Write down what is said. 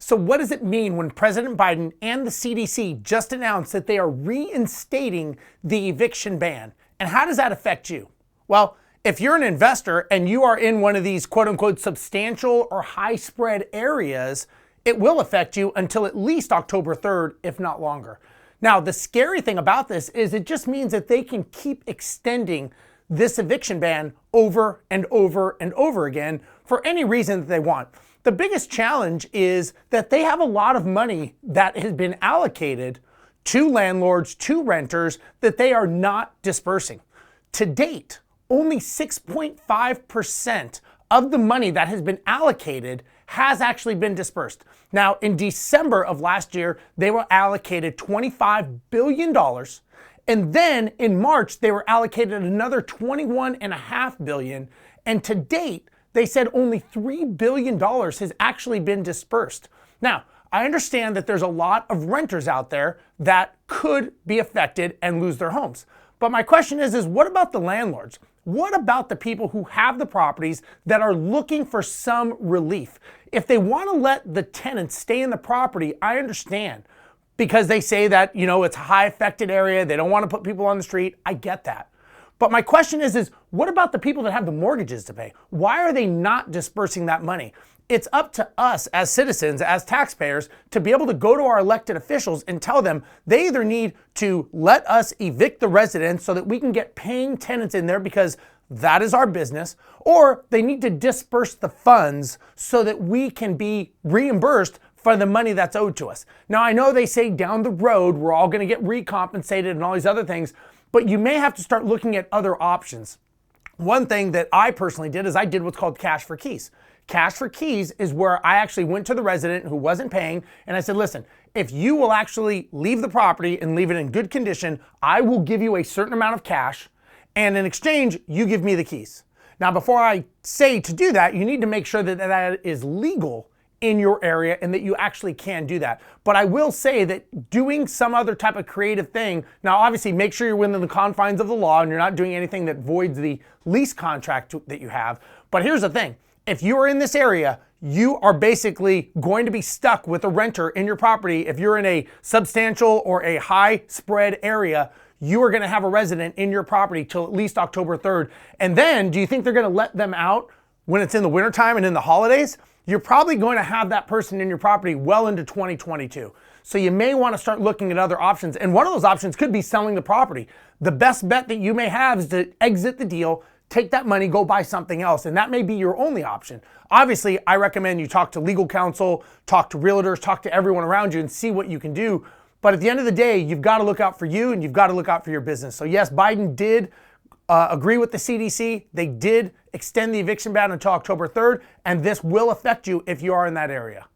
So what does it mean when President Biden and the CDC just announced that they are reinstating the eviction ban? And how does that affect you? Well, if you're an investor and you are in one of these quote unquote substantial or high spread areas, it will affect you until at least October 3rd, if not longer. Now, the scary thing about this is it just means that they can keep extending this eviction ban over and over and over again for any reason that they want. The biggest challenge is that they have a lot of money that has been allocated to landlords, to renters, that they are not dispersing. To date, only 6.5% of the money that has been allocated has actually been dispersed. Now, in December of last year, they were allocated $25 billion. And then in March, they were allocated another $21.5 billion. And to date, they said only $3 billion has actually been dispersed. Now, I understand that there's a lot of renters out there that could be affected and lose their homes. But my question is what about the landlords? What about the people who have the properties that are looking for some relief? If they want to let the tenants stay in the property, I understand, because they say that, it's a high affected area. They don't want to put people on the street. I get that. But my question is what about the people that have the mortgages to pay? Why are they not dispersing that money? It's up to us as citizens, as taxpayers, to be able to go to our elected officials and tell them they either need to let us evict the residents so that we can get paying tenants in there because that is our business, or they need to disperse the funds so that we can be reimbursed for the money that's owed to us. Now, I know they say down the road we're all going to get recompensated and all these other things, but you may have to start looking at other options. One thing that I personally did is I did what's called cash for keys. Cash for keys is where I actually went to the resident who wasn't paying and I said, listen, if you will actually leave the property and leave it in good condition, I will give you a certain amount of cash, and in exchange, you give me the keys. Now, before I say to do that, you need to make sure that that is legal in your area and that you actually can do that. But I will say that doing some other type of creative thing, now obviously make sure you're within the confines of the law and you're not doing anything that voids the lease contract that you have. But here's the thing. If you are in this area, you are basically going to be stuck with a renter in your property. If you're in a substantial or a high spread area, you are going to have a resident in your property till at least October 3rd. And then do you think they're going to let them out when it's in the wintertime and in the holidays? You're probably going to have that person in your property well into 2022. So you may want to start looking at other options. And one of those options could be selling the property. The best bet that you may have is to exit the deal, take that money, go buy something else. And that may be your only option. Obviously, I recommend you talk to legal counsel, talk to realtors, talk to everyone around you and see what you can do. But at the end of the day, you've got to look out for you and you've got to look out for your business. So yes, Biden did agree with the CDC. They did extend the eviction ban until October 3rd, and this will affect you if you are in that area.